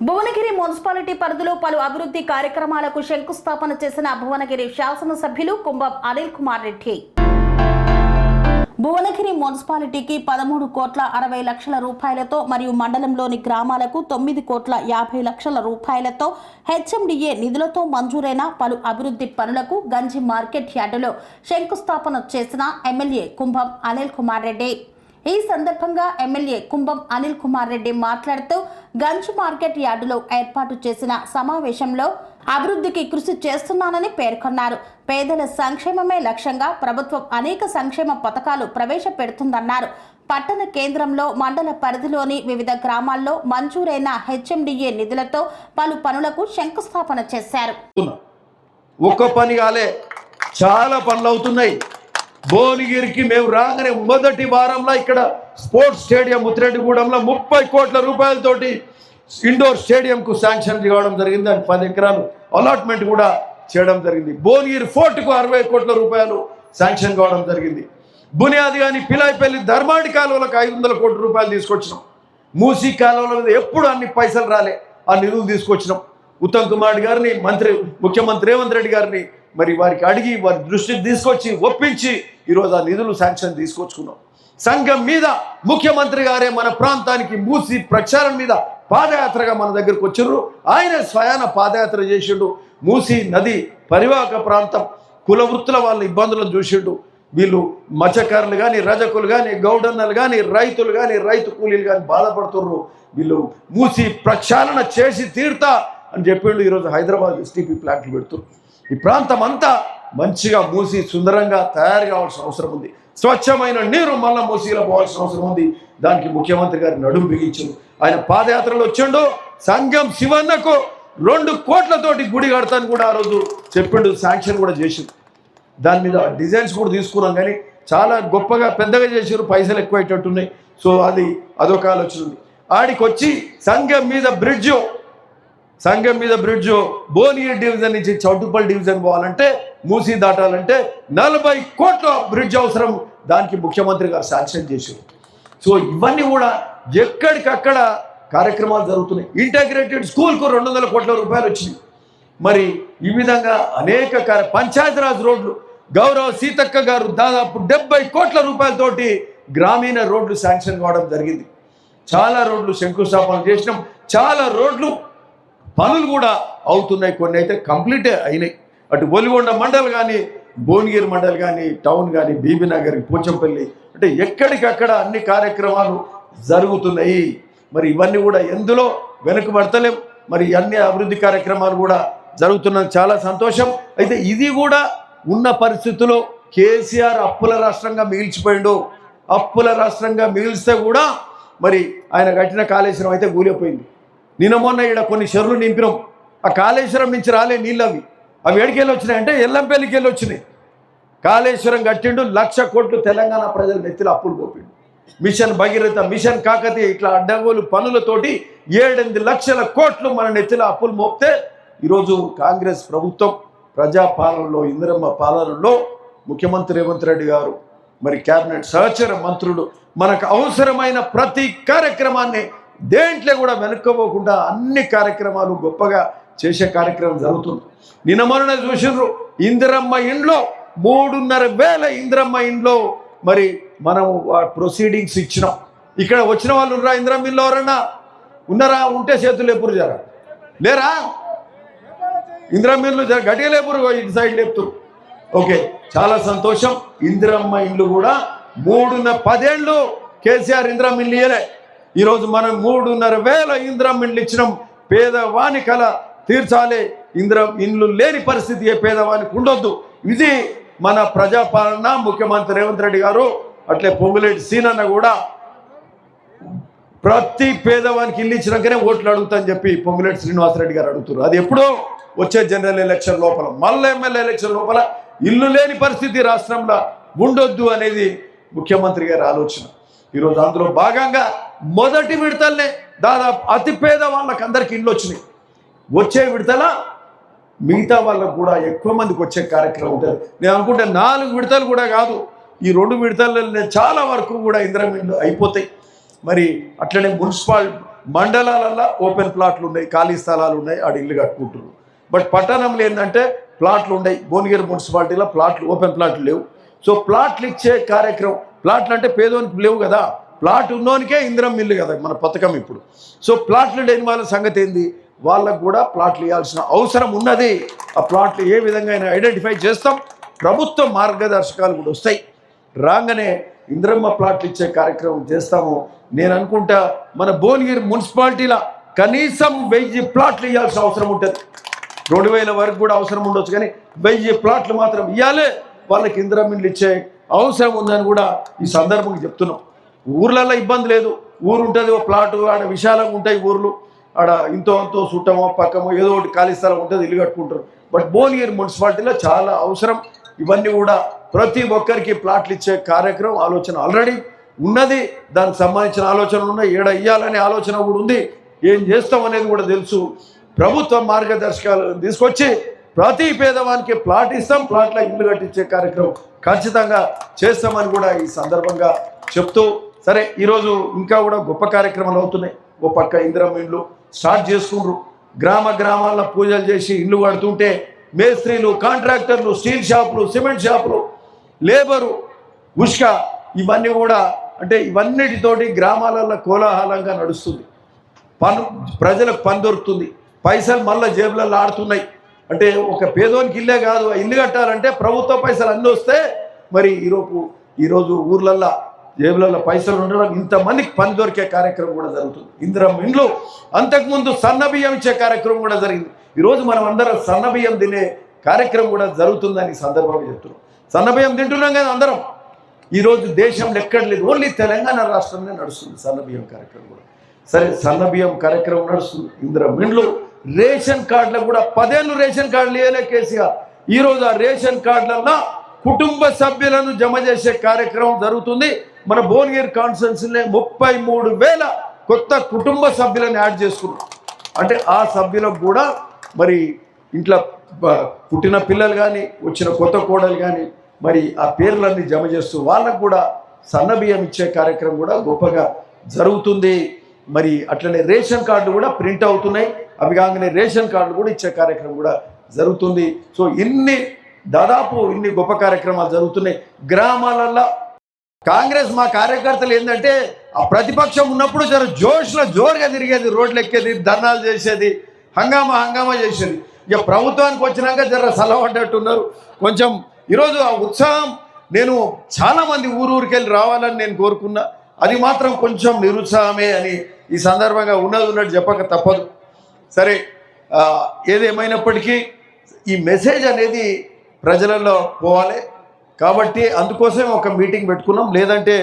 Bhuvanagiri municipality పరిధిలో పలు అభివృద్ధి కార్యక్రమాలకు శంకుస్థాపన చేసిన భువనగిరి శాసనసభ్యులు కుంభం అనిల్ కుమార్ రెడ్డి. భువనగిరి మున్సిపాలిటీకి 13,60,00,000 రూపాయలతో మరియు మండలంలోని గ్రామాలకు 9,50,00,000 రూపాయలతో హెచ్ఎండిఏ నిధులతో మంజూరైన పలు అభివృద్ధి పనులకు గంజి మార్కెట్ యార్డులో శంకుస్థాపన చేసిన ఎమ్మెల్యే కుంభం అనిల్ కుమార్ రెడ్డి. ఈ సందర్భంగా ఎమ్మెల్యే కుంభం అనిల్ కుమార్ రెడ్డి మాట్లాడుతూ గంజ్ మార్కెట్ యార్డులో ఏర్పాటు చేసిన సమావేశంలో అభివృద్ధికి కృషి చేస్తున్నానని పేర్కొన్నారు. పేదల సంక్షేమమే లక్ష్యంగా ప్రభుత్వం అనేక సంక్షేమ పథకాలు ప్రవేశపెడుతుందన్నారు. పట్టణ కేంద్రంలో మండల పరిధిలోని వివిధ గ్రామాల్లో మంజూరైన హెచ్ఎండిఏ నిధులతో పలు పనులకు శంకుస్థాపన చేశారు. ఒక్క పని కాలే, చాలా పనులు అవుతున్నాయి. భువనగిరికి మేము రాగానే మొదటి వారంలో ఇక్కడ స్పోర్ట్స్ స్టేడియం ముత్తిరెడ్డిగూడెంలో 30 కోట్ల రూపాయలతోటి ఇండోర్ స్టేడియంకు శాంక్షన్ కావడం జరిగింది. దానికి 10 ఎకరాలు అలాట్మెంట్ కూడా చేయడం జరిగింది. భువనగిరి ఫోర్ట్కు 60 కోట్ల రూపాయలు శాంక్షన్ కావడం జరిగింది. బునియాది కానీ పిలాయిపల్లి ధర్మాడి కాలువలకు 500 కోట్ల రూపాయలు తీసుకొచ్చినాం. మూసీ కాలువల మీద ఎప్పుడు అన్ని పైసలు రాలే, ఆ నిధులు తీసుకొచ్చినాం. ఉత్తమ్ కుమార్ గారిని ముఖ్యమంత్రి రేవంత్ రెడ్డి గారిని మరి వారికి అడిగి వారి దృష్టికి తీసుకొచ్చి ఒప్పించి ఈరోజు ఆ నిధులు శాంక్షన్ తీసుకొచ్చుకున్నాం. సంఘం మీద ముఖ్యమంత్రి గారే మన ప్రాంతానికి మూసి ప్రచారం మీద పాదయాత్రగా మన దగ్గరకు వచ్చారు. ఆయన స్వయాన పాదయాత్ర చేసిండు. మూసి నది పరివాహక ప్రాంతం కుల వృత్తుల వాళ్ళ ఇబ్బందులను చూసిండు. వీళ్ళు మత్స్యకారులు కానీ, రజకులు కానీ, గౌడన్నలు కానీ, రైతులు కానీ, రైతు కూలీలు కానీ బాధపడుతున్నారు. వీళ్ళు మూసి ప్రక్షాళన చేసి తీరుతా అని చెప్పిండు. ఈరోజు హైదరాబాద్ ఎస్టీపీ ప్లాంట్లు పెడుతున్నారు. ఈ ప్రాంతం అంతా మంచిగా మూసి సుందరంగా తయారు కావాల్సిన అవసరం ఉంది. స్వచ్ఛమైన నీరు మళ్ళీ మూసిలో పోవాల్సిన అవసరం ఉంది. దానికి ముఖ్యమంత్రి గారి నడుము బిగించారు. ఆయన పాదయాత్రలో వచ్చిండు. సంఘం శివన్నకు 2 కోట్లతోటి గుడి కడతాను కూడా ఆ రోజు చెప్పిండు. శాంక్షన్ కూడా చేసిండు. దాని మీద డిజైన్స్ కూడా తీసుకున్నాం, కానీ చాలా గొప్పగా పెద్దగా చేసారు. పైసలు ఎక్కువైనట్టున్నాయి. సో అదొక ఆలోచన ఉంది. ఆడికి వచ్చి సంఘం మీద బ్రిడ్జ్ భువనగిరి డివిజన్ నుంచి చౌటుప్పల్ డివిజన్ పోవాలంటే, మూసీ దాటాలంటే 40 కోట్ల బ్రిడ్జ్ అవసరం. దానికి ముఖ్యమంత్రి గారు శాంక్షన్ చేశారు. సో ఇవన్నీ కూడా ఎక్కడికక్కడ కార్యక్రమాలు జరుగుతున్నాయి. ఇంటగ్రేటెడ్ స్కూల్కు 200 కోట్ల రూపాయలు వచ్చినాయి. మరి ఈ విధంగా అనేక పంచాయతీరాజ్ రోడ్లు గౌరవ సీతక్క గారు దాదాపు 70 కోట్ల రూపాయలతోటి గ్రామీణ రోడ్లు శాంక్షన్ కావడం జరిగింది. చాలా రోడ్లు శంకుస్థాపన చేసినాం. చాలా రోడ్లు పనులు కూడా అవుతున్నాయి. కొన్ని అయితే కంప్లీటే అయినాయి. అటు ఒలిగొండ మండల్ కానీ, భువనగిరి మండల్ కానీ, టౌన్ కానీ, బీబీనగర్, పోచంపల్లి, అంటే ఎక్కడికక్కడ అన్ని కార్యక్రమాలు జరుగుతున్నాయి. మరి ఇవన్నీ కూడా ఎందులో వెనుకబడతలేం. మరి అన్ని అభివృద్ధి కార్యక్రమాలు కూడా జరుగుతున్నది, చాలా సంతోషం. అయితే ఇది కూడా ఉన్న పరిస్థితుల్లో కేసీఆర్ అప్పుల రాష్ట్రంగా మిగిల్చిపోయిండు. అప్పుల రాష్ట్రంగా మిగిలిస్తే కూడా మరి ఆయన కట్టిన కాళేశ్వరం అయితే కూలిపోయింది. నిన్న మొన్న ఇక్కడ కొన్ని చెరువులు నింపినాం. ఆ కాళేశ్వరం నుంచి రాలే నీళ్ళు. అవి ఏడికెళ్ళి వచ్చినాయంటే ఎల్లంపల్లికి వెళ్ళి వచ్చినాయి. కాళేశ్వరం కట్టిండు, 1,00,000 కోట్లు తెలంగాణ ప్రజల నెత్తిలో అప్పులు పోపిండు. మిషన్ భగీరథ, మిషన్ కాకతీయ, ఇట్లా అడ్డగోలు పనులతోటి 7-8 లక్షల కోట్లు మన నెత్తిలో అప్పులు మోపితే ఈరోజు కాంగ్రెస్ ప్రభుత్వం ప్రజాపాలనలో, ఇందిరమ్మ పాలనలో ముఖ్యమంత్రి రేవంత్ రెడ్డి గారు, మరి క్యాబినెట్ సహచర మంత్రులు మనకు అవసరమైన ప్రతి కార్యక్రమాన్ని దేంట్లో కూడా వెనుక్కోపోకుండా అన్ని కార్యక్రమాలు గొప్పగా చేసే కార్యక్రమం జరుగుతుంది. నిన్న మొన్న చూసినారు, ఇందిరమ్మ ఇండ్లో 3,500 ఇందిరమ్మ ఇండ్లో మరి మనం ప్రొసీడింగ్స్ ఇచ్చినాం. ఇక్కడ వచ్చిన వాళ్ళు ఉన్నారా? ఇందిరమ్మ ఇండ్లో ఎవరన్నా ఉన్నారా? ఉంటే చేతులు లేపురు, జరా లేరా? ఇందిరమ్మ ఇండ్లు గట్టిగా లేపురు, ఇటు సైడ్ లేపుతారు. ఓకే, చాలా సంతోషం. ఇందిరమ్మ ఇండ్లు కూడా 10 ఏళ్ళు కేసీఆర్ ఇందిరమ్మ ఇండ్లు ఇయ్యలే. ఈరోజు మనం 3,500 ఇందిరమ్మ ఇండ్లు ఇచ్చినాం. పేదవాని కల తీర్చాలి. ఇండ్లు లేని పరిస్థితి ఏ పేదవానికి ఉండొద్దు. ఇది మన ప్రజాపాలన. ముఖ్యమంత్రి రేవంత్ రెడ్డి గారు, అట్లే పొంగులేటి సీనన్న కూడా ప్రతి పేదవానికి ఇల్లు ఇచ్చినాకనే ఓట్లు అడుగుతాని చెప్పి పొంగులేటి శ్రీనివాసరెడ్డి గారు అడుగుతున్నారు. అది ఎప్పుడో వచ్చే జనరల్ ఎలక్షన్ లోపల, మళ్ళీ ఎమ్మెల్యే ఎలక్షన్ లోపల ఇల్లు లేని పరిస్థితి రాష్ట్రంలో ఉండొద్దు అనేది ముఖ్యమంత్రి గారి ఆలోచన. ఈరోజు అందులో భాగంగా మొదటి విడతలనే దాదాపు అతి పేద వాళ్ళకి అందరికి ఇండ్లు వచ్చినాయి. వచ్చే విడతల మిగతా వాళ్ళకు కూడా ఎక్కువ మందికి వచ్చే కార్యక్రమం ఉంటుంది. నేను అనుకుంటే 4 విడతలు కూడా కాదు, ఈ 2 విడతలలో చాలా వరకు కూడా ఇందిరమ్మ ఇండ్లు అయిపోతాయి. మరి అట్లనే మండలాలలో ఓపెన్ ప్లాట్లు ఉన్నాయి, ఖాళీ స్థలాలు ఉన్నాయి, ఆడ ఇల్లు కట్టుకుంటున్నారు. బట్ పట్టణంలో ఏంటంటే ప్లాట్లు ఉన్నాయి. భువనగిరి మున్సిపాలిటీలో ప్లాట్లు ఓపెన్ ప్లాట్లు లేవు. సో ప్లాట్లు ఇచ్చే కార్యక్రమం, ప్లాట్లు అంటే పేదోనికి లేవు కదా, ప్లాట్ ఉన్నోనికే ఇందిరం ఇల్లు కదా మన పథకం ఇప్పుడు. సో ప్లాట్లు లేని వాళ్ళ సంగతి ఏంది, వాళ్ళకు కూడా ప్లాట్లు ఇవ్వాల్సిన అవసరం ఉన్నది. ఆ ప్లాట్లు ఏ విధంగా అయినా ఐడెంటిఫై చేస్తాం, ప్రభుత్వ మార్గదర్శకాలు కూడా వస్తాయి. రాగానే ఇందిరమ్మ ప్లాట్లు ఇచ్చే కార్యక్రమం చేస్తాము. నేను అనుకుంటా మన భువనగిరి మున్సిపాలిటీలో కనీసం 1000 ప్లాట్లు ఇవ్వాల్సిన అవసరం ఉంటుంది. 2000 వరకు కూడా అవసరం ఉండొచ్చు, కానీ 1000 ప్లాట్లు మాత్రం ఇవ్వాలి. వాళ్ళకి ఇందిరమ్మ ఇల్లు ఇచ్చే అవసరం ఉందని కూడా ఈ సందర్భంగా చెప్తున్నాం. ఊర్లలో ఇబ్బంది లేదు, ఊరు ఉంటుంది, ఓ ప్లాటు ఆడ విశాలంగా ఉంటాయి ఊర్లు, ఆడ ఇంతో అంతో చుట్టమో పక్కమో ఏదో ఒకటి ఖాళీ స్థలం ఉంటుంది, ఇల్లు కట్టుకుంటారు. బట్ భువనగిరి మున్సిపాలిటీలో చాలా అవసరం. ఇవన్నీ కూడా ప్రతి ఒక్కరికి ప్లాట్లు ఇచ్చే కార్యక్రమం ఆలోచన ఆల్రెడీ ఉన్నది, దానికి సంబంధించిన ఆలోచనలు ఉన్నాయి, ఏడ ఇయ్యాలనే ఆలోచన కూడా ఉంది. ఏం చేస్తాం అనేది కూడా తెలుసు. ప్రభుత్వ మార్గదర్శకాలను తీసుకొచ్చి ప్రతి పేదవానికి ప్లాట్ ఇస్తాం, ప్లాట్ల ఇల్లు కట్టించే కార్యక్రమం ఖచ్చితంగా చేస్తామని కూడా ఈ సందర్భంగా చెప్తూ, సరే ఈరోజు ఇంకా కూడా గొప్ప కార్యక్రమాలు అవుతున్నాయి. ఓ పక్క ఇందిరమ్మ ఇండ్లు స్టార్ట్ చేసుకుంటారు, గ్రామాల్లో పూజలు చేసి ఇల్లు కడుతుంటే మేస్త్రీలు, కాంట్రాక్టర్లు, స్టీల్ షాపులు, సిమెంట్ షాపులు, లేబరు, ఉష్క, ఇవన్నీ కూడా అంటే ఇవన్నిటితోటి గ్రామాలలో కోలాహలంగా నడుస్తుంది. ప్రజలకు పని దొరుకుతుంది, పైసలు మళ్ళీ జేబులలో ఆడుతున్నాయి. అంటే ఒక పేదోనికి ఇల్లే కాదు, ఇల్లు కట్టాలంటే ప్రభుత్వ పైసలు అన్నీ వస్తే మరి ఈరోజు ఊర్లల్లో జేబులలో పైసలు ఉండడం, ఇంతమందికి పని దొరికే కార్యక్రమం కూడా జరుగుతుంది. ఇందిరమ్మ ఇండ్లు, అంతకుముందు సన్నబియ్యం ఇచ్చే కార్యక్రమం కూడా జరిగింది. ఈరోజు మనం అందరం సన్నబియ్యం తినే కార్యక్రమం కూడా జరుగుతుందని సందర్భంగా చెప్తున్నాం. సన్నబియ్యం తింటున్నాం కదా అందరం. ఈరోజు దేశంలో ఎక్కడ లేదు, ఓన్లీ తెలంగాణ రాష్ట్రంలో నడుస్తుంది సన్నబియ్యం కార్యక్రమం కూడా. సరే సన్నబియ్యం కార్యక్రమం నడుస్తుంది. ఇందిరమ్మ ఇండ్లు, రేషన్ కార్డులకు కూడా 10 ఏళ్ళు రేషన్ కార్డులు ఇవ్వలే కేసీఆర్. ఈరోజు ఆ రేషన్ కార్డులలో కుటుంబ సభ్యులను జమ చేసే కార్యక్రమం జరుగుతుంది. మన భువనగిరి కాన్స్టిట్యున్సీలో 33,000 కొత్త కుటుంబ సభ్యులను యాడ్ చేసుకున్నాం. అంటే ఆ సభ్యులకు కూడా మరి ఇంట్లో పుట్టిన పిల్లలు కానీ, వచ్చిన కొత్త కోడలు కానీ మరి ఆ పేర్లన్నీ జమ చేస్తూ వాళ్ళకు కూడా సన్నబియ్యం ఇచ్చే కార్యక్రమం కూడా గొప్పగా జరుగుతుంది. మరి అట్లనే రేషన్ కార్డు కూడా ప్రింట్ అవుతున్నాయి, అవి కాగానే రేషన్ కార్డులు కూడా ఇచ్చే కార్యక్రమం కూడా జరుగుతుంది. సో దాదాపు ఇన్ని గొప్ప కార్యక్రమాలు జరుగుతున్నాయి గ్రామాలలో. కాంగ్రెస్ మా కార్యకర్తలు ఏంటంటే ఆ ప్రతిపక్షం ఉన్నప్పుడు జోరుగా తిరిగేది, రోడ్లు ఎక్కేది, ధర్నాలు చేసేది, హంగామా చేసేది. ఇక ప్రభుత్వానికి వచ్చినాక సలహపడ్డట్టున్నారు కొంచెం. ఈరోజు ఆ ఉత్సాహం, నేను చాలామంది ఊరికి వెళ్ళి రావాలని నేను కోరుకున్నా, అది మాత్రం కొంచెం నిరుత్సాహమే అని ఈ సందర్భంగా ఉన్నట్టు చెప్పక తప్పదు. సరే ఏదేమైనప్పటికీ ఈ మెసేజ్ అనేది ప్రజలలో పోవాలి కాబట్టి అందుకోసం ఒక మీటింగ్ పెట్టుకున్నాం. లేదంటే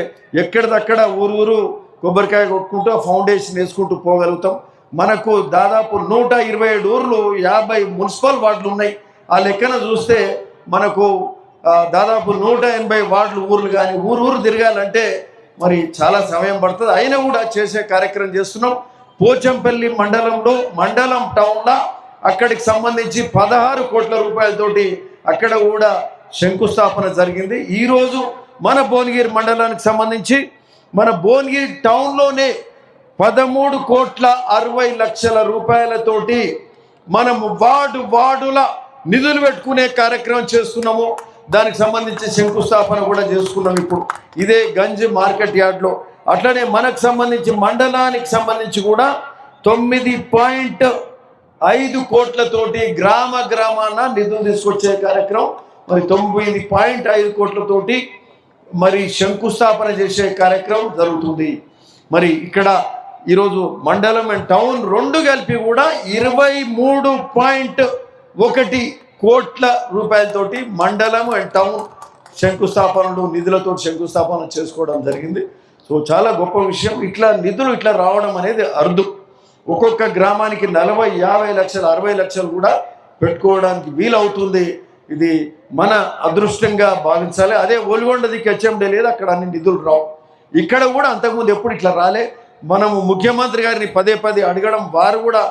ఎక్కడిదక్కడ ఊరు కొబ్బరికాయ కొట్టుకుంటూ ఫౌండేషన్ వేసుకుంటూ పోగలుగుతాం. మనకు దాదాపు 127 ఊర్లు, 50 మున్సిపల్ వార్డులు ఉన్నాయి. ఆ లెక్కన చూస్తే మనకు దాదాపు 180 వార్డులు ఊర్లు, కానీ ఊరు తిరగాలంటే మరి చాలా సమయం పడుతుంది. అయినా కూడా చేసే కార్యక్రమం చేస్తున్నాం. పోచంపల్లి మండలం టౌన్లో అక్కడికి సంబంధించి 16 కోట్ల రూపాయలతోటి అక్కడ కూడా శంకుస్థాపన జరిగింది. ఈరోజు మన భువనగిరి మండలానికి సంబంధించి మన భువనగిరి టౌన్లోనే 13,60,00,000 రూపాయలతోటి మనము వార్డుల నిధులు పెట్టుకునే కార్యక్రమం చేస్తున్నాము. దానికి సంబంధించి శంకుస్థాపన కూడా చేసుకున్నాం ఇప్పుడు ఇదే గంజ్ మార్కెట్ యార్డ్లో. అట్లనే మనకు సంబంధించి మండలానికి సంబంధించి కూడా 9.5 కోట్లతోటి గ్రామాన నిధులు తీసుకొచ్చే కార్యక్రమం, మరి 9.5 కోట్లతోటి మరి శంకుస్థాపన చేసే కార్యక్రమం జరుగుతుంది. మరి ఇక్కడ ఈరోజు మండలం అండ్ టౌన్ 2 కలిపి కూడా 23.1 కోట్ల రూపాయలతోటి మండలం అండ్ టౌన్ శంకుస్థాపనలు, నిధులతో శంకుస్థాపన చేసుకోవడం జరిగింది. సో చాలా గొప్ప విషయం. నిధులు ఇట్లా రావడం అనేది అరుదు. ఒక్కొక్క గ్రామానికి 40, 50 లక్షలు, 60 లక్షలు కూడా పెట్టుకోవడానికి వీలవుతుంది. ఇది మన అదృష్టంగా భావించాలి. అదే ఒలిగొండది హెచ్ఎండి లేదు, అక్కడ అన్ని నిధులు రావు. ఇక్కడ కూడా అంతకుముందు ఎప్పుడు ఇట్లా రాలే. మనము ముఖ్యమంత్రి గారిని పదే అడగడం, వారు కూడా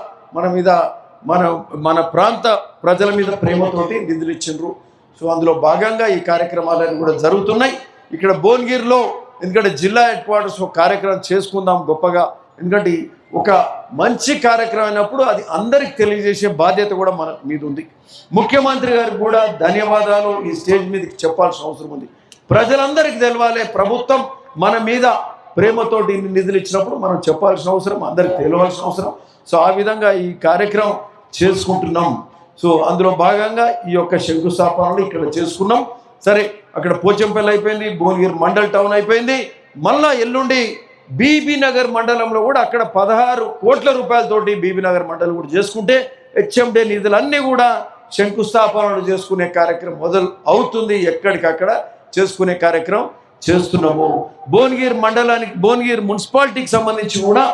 మన ప్రాంత ప్రజల మీద ప్రేమతోటి నిధులు ఇచ్చిండ్రు. సో అందులో భాగంగా ఈ కార్యక్రమాలన్నీ కూడా జరుగుతున్నాయి ఇక్కడ భువనగిరిలో. ఎందుకంటే జిల్లా హెడ్ క్వార్టర్స్ కార్యక్రమం చేసుకుందాం గొప్పగా, ఎందుకంటే ఒక మంచి కార్యక్రమం అయినప్పుడు అది అందరికి తెలియజేసే బాధ్యత కూడా మన మీద ఉంది. ముఖ్యమంత్రి గారికి కూడా ధన్యవాదాలు ఈ స్టేజ్ మీదకి చెప్పాల్సిన అవసరం ఉంది. ప్రజలందరికీ తెలవాలి, ప్రభుత్వం మన మీద ప్రేమతోటి నిధులు ఇచ్చినప్పుడు మనం చెప్పాల్సిన అవసరం, అందరికి తెలియాల్సిన అవసరం. సో ఆ విధంగా ఈ కార్యక్రమం చేసుకుంటున్నాం. సో అందులో భాగంగా ఈ యొక్క శంకుస్థాపనలు ఇక్కడ చేసుకున్నాం. సరే, అక్కడ పోచంపల్లి అయిపోయింది, భువనగిరి మండల్ టౌన్ అయిపోయింది. మళ్ళా ఎల్లుండి బీబీ నగర్ మండలంలో కూడా అక్కడ 16 కోట్ల రూపాయలతోటి బీబీ నగర్ మండలం కూడా చేసుకుంటే హెచ్ఎండి నిధులన్నీ కూడా శంకుస్థాపనలు చేసుకునే కార్యక్రమం మొదలు అవుతుంది. ఎక్కడికక్కడ చేసుకునే కార్యక్రమం చేస్తున్నాము. భువనగిరి మండలానికి, భువనగిరి మున్సిపాలిటీకి సంబంధించి కూడా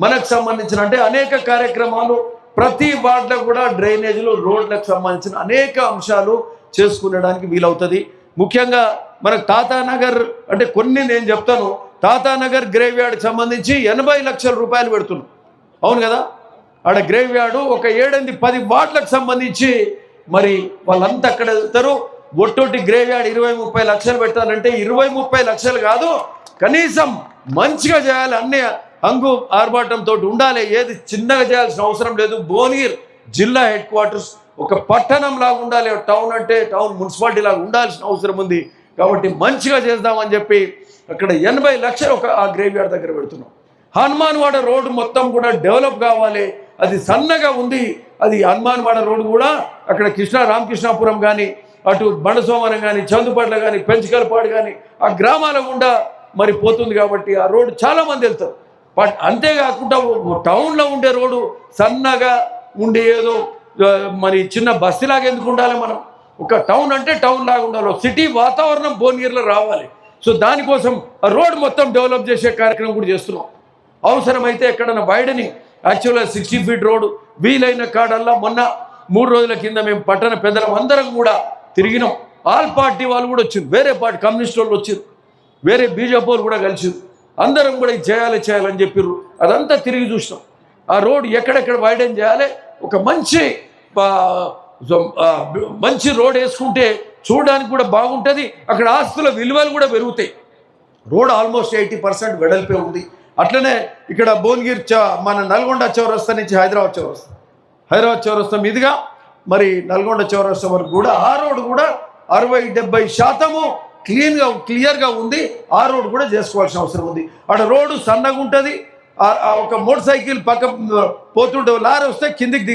మనకు సంబంధించిన అంటే అనేక కార్యక్రమాలు, ప్రతి వార్డులో కూడా డ్రైనేజీలు, రోడ్లకు సంబంధించిన అనేక అంశాలు చేసుకునేడానికి వీలవుతుంది. ముఖ్యంగా మనకు తాతానగర్ అంటే కొన్ని నేను చెప్తాను, తాతానగర్ గ్రేవ్ యార్డ్కి సంబంధించి 80 లక్షల రూపాయలు పెడుతున్నాం. అవును కదా, ఆడ గ్రేవ్ యార్డు ఒక 7-10 వార్డులకు సంబంధించి మరి వాళ్ళంతా అక్కడ వెళ్తారు. ఒట్టొట్టి గ్రేవ్ యార్డ్ 20-30 లక్షలు పెట్టాలంటే 20-30 లక్షలు కాదు, కనీసం మంచిగా చేయాలి, అన్ని హంగు ఆర్భాటంతో ఉండాలి, ఏది చిన్నగా చేయాల్సిన అవసరం లేదు. భువనగిరి జిల్లా హెడ్ క్వార్టర్స్ ఒక పట్టణం లాగా ఉండాలి, టౌన్ అంటే టౌన్ మున్సిపాలిటీ లాగా ఉండాల్సిన అవసరం ఉంది. కాబట్టి మంచిగా చేద్దామని చెప్పి అక్కడ 80 లక్షలు ఆ గ్రేవ్ యార్డ్ దగ్గర పెడుతున్నాం. హనుమాన్వాడ రోడ్డు మొత్తం కూడా డెవలప్ కావాలి, అది సన్నగా ఉంది. అది హనుమాన్వాడ రోడ్డు కూడా అక్కడ రామకృష్ణాపురం కానీ, అటు బండసోమరం కానీ, చందుపట్ల కానీ, పెంచకలపాడు కానీ ఆ గ్రామాల గుండా మరి పోతుంది. కాబట్టి ఆ రోడ్డు చాలామంది వెళ్తారు. బట్ అంతేకాకుండా టౌన్లో ఉండే రోడ్డు సన్నగా ఉండే ఏదో మరి చిన్న బస్తీలాగా ఎందుకు ఉండాలి? మనం ఒక టౌన్ అంటే టౌన్ లాగా ఉండాలి, సిటీ వాతావరణం భువనగిరిలో రావాలి. సో దానికోసం ఆ రోడ్ మొత్తం డెవలప్ చేసే కార్యక్రమం కూడా చేస్తున్నాం. అవసరమైతే ఎక్కడన్నా వైడనింగ్, యాక్చువల్గా 60 ఫీట్ రోడ్డు వీలైన కాడల్లా మొన్న 3 రోజుల కింద మేము పట్టణ పెద్దలం అందరం కూడా తిరిగినాం. ఆల్ పార్టీ వాళ్ళు కూడా వచ్చింది, వేరే పార్టీ కమ్యూనిస్ట్ వాళ్ళు వచ్చారు, వేరే బీజేపీ వాళ్ళు కూడా కలిసి అందరం కూడా ఇది చేయాలని చెప్పారు. అదంతా తిరిగి చూసినాం. ఆ రోడ్ ఎక్కడెక్కడ వైడెన్ చేయాలి, ఒక మంచి రోడ్ వేసుకుంటే చూడడానికి కూడా బాగుంటుంది, అక్కడ ఆస్తుల విలువలు కూడా పెరుగుతాయి. రోడ్ ఆల్మోస్ట్ 80% వెడల్పే ఉంది. అట్లనే ఇక్కడ భువనగిరి మన నల్గొండ చౌరస్తా నుంచి హైదరాబాద్ చౌరస్తా మీదుగా మరి నల్గొండ చౌరస్తా వరకు కూడా ఆ రోడ్ కూడా 60-70% క్లియర్గా ఉంది. ఆ రోడ్ కూడా చేసుకోవాల్సిన అవసరం ఉంది. అక్కడ రోడ్డు సన్నగా ఉంటుంది. ఒక మోటార్ సైకిల్ పక్క పోతుంటే లారీ వస్తే కిందికి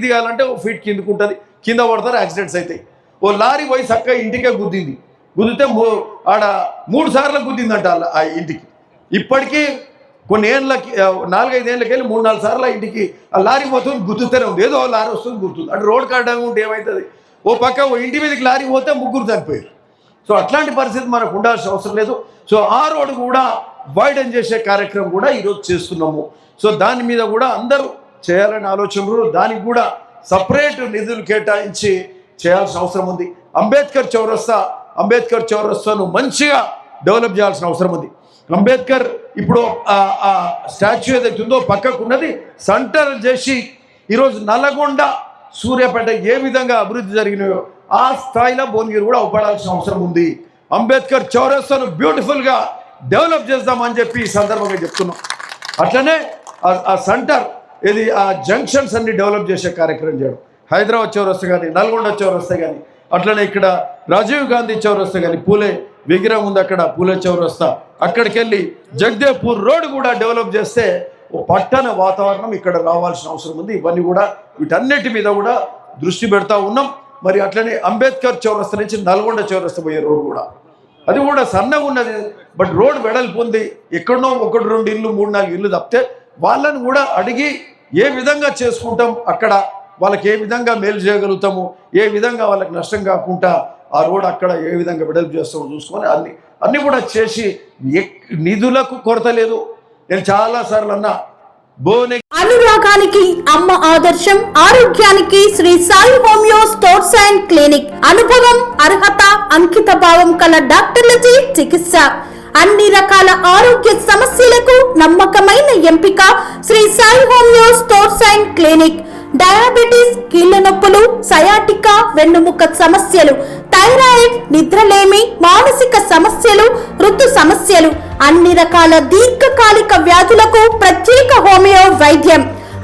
దిగాలంటే 1 ఫీట్ కిందికి ఉంటుంది, కింద పడతారు, యాక్సిడెంట్స్ అవుతాయి. ఓ లారీ పోయి చక్కగా ఇంటికే గుద్దితే ఆడ 3 సార్లు గుద్దిందంట ఆ ఇంటికి. ఇప్పటికీ కొన్ని ఏళ్ళకి 4-5 ఏళ్ళకి వెళ్ళి 3-4 సార్లు ఆ ఇంటికి ఆ లారీ పోతుంది, గుద్దుతూనే ఉంది. ఏదో లారీ వస్తుంది, గుర్తుంది. అంటే రోడ్ కట్టడం ఉంటే ఏమవుతుంది, ఓ ఇంటి మీదకి లారీ పోతే 3 చనిపోయారు. సో అట్లాంటి పరిస్థితి మనకు ఉండాల్సిన అవసరం లేదు. సో ఆ రోడ్డు కూడా వైడెన్ చేసే కార్యక్రమం కూడా ఈరోజు చేస్తున్నాము. సో దాని మీద కూడా అందరూ చేయాలని ఆలోచనలు, దానికి కూడా సపరేట్ నిధులు కేటాయించి చేయాల్సిన అవసరం ఉంది. అంబేద్కర్ చౌరస్తాను మంచిగా డెవలప్ చేయాల్సిన అవసరం ఉంది. అంబేద్కర్ ఇప్పుడు ఆ స్టాచ్యూ ఏదైతే ఉందో పక్కకు ఉన్నది సెంటర్ చేసి ఈరోజు నల్లగొండ, సూర్యాపేట ఏ విధంగా అభివృద్ధి జరిగినాయో ఆ స్థాయిలో భువనగిరి కూడా అవపడాల్సిన అవసరం ఉంది. అంబేద్కర్ చౌరస్తాను బ్యూటిఫుల్గా డెవలప్ చేద్దామని చెప్పి ఈ సందర్భంగా చెప్తున్నాం. అట్లనే ఆ సెంటర్ ఇది ఆ జంక్షన్స్ అన్ని డెవలప్ చేసే కార్యక్రమం చేయడం, హైదరాబాద్ చౌరస్తా కానీ, నల్గొండ చౌరస్తా కానీ, అట్లనే ఇక్కడ రాజీవ్ గాంధీ చౌరస్తా కానీ, పూలే విగ్రహం ఉంది అక్కడ పూలే చౌరస్తా, అక్కడికి వెళ్ళి జగదేవ్పూర్ రోడ్ కూడా డెవలప్ చేస్తే ఓ పట్టణ వాతావరణం ఇక్కడ రావాల్సిన అవసరం ఉంది. ఇవన్నీ కూడా వీటన్నిటి మీద కూడా దృష్టి పెడతా ఉన్నాం. మరి అట్లనే అంబేద్కర్ చౌరస్తా నుంచి నల్గొండ చౌరస్తా పోయే రోడ్ కూడా అది కూడా సన్నగా ఉన్నది, బట్ రోడ్ వెడల్పు ఉంది. ఎక్కడనో 1-2 ఇల్లు 3-4 ఇల్లు తప్పితే వాళ్ళని కూడా అడిగి ఏ విధంగా చేసుకుంటాం, అక్కడ వాళ్ళకి ఏ విధంగా మేలు చేయగలుగుతాము, ఏ విధంగా వాళ్ళకి నష్టం కాకుండా ఆ రోడ్ అక్కడ ఏ విధంగా వెడల్పు చేస్తామో చూసుకొని అన్నీ కూడా చేసి నిధులకు కొరత లేదు. నేను చాలాసార్లు అన్నా, అనురాగానికి అమ్మ ఆదర్శం, ఆరోగ్యానికి Shri Sai homeo stores and clinic. అనుభవం, అర్హత, అంకిత భావం కల డాక్టర్లచే చికిత్స. అన్ని రకాల ఆరోగ్య సమస్యలకు నమ్మకమైన ఎంపిక Shri Sai homeo stores and clinic. Diabetes, కీళ్ల నొప్పులు, సయాటికా, వెన్నుముక సమస్యలు, థైరాయిడ్, నిద్రలేమి, మానసిక సమస్యలు, ఋతు సమస్యలు, అన్ని రకాల దీర్ఘకాలిక వ్యాధులకు ప్రత్యేక హోమియో వైద్యం.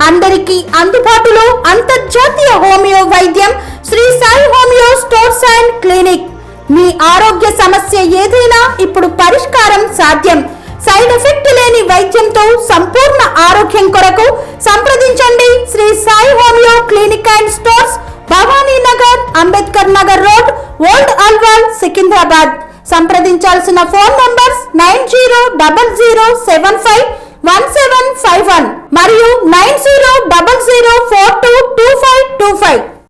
అందరికీ అందుబాటులో అంతర్జాతీయ హోమియో వైద్యం Shri Sai homeo stores and clinic. మీ ఆరోగ్య సమస్య ఏదైనా ఇప్పుడు పరిష్కారం సాధ్యం. సైడ్ ఎఫెక్ట్ లేని వైద్యంతో సంపూర్ణ ఆరోగ్యం కొరకు సంప్రదించండి Shri Sai homeo clinic and stores, Bhavani Nagar, Ambedkar Nagar road, old Alwal, Secunderabad. సంప్రదించాల్సిన ఫోన్ నంబర్స్ 9000751751 మరియు 9000422525.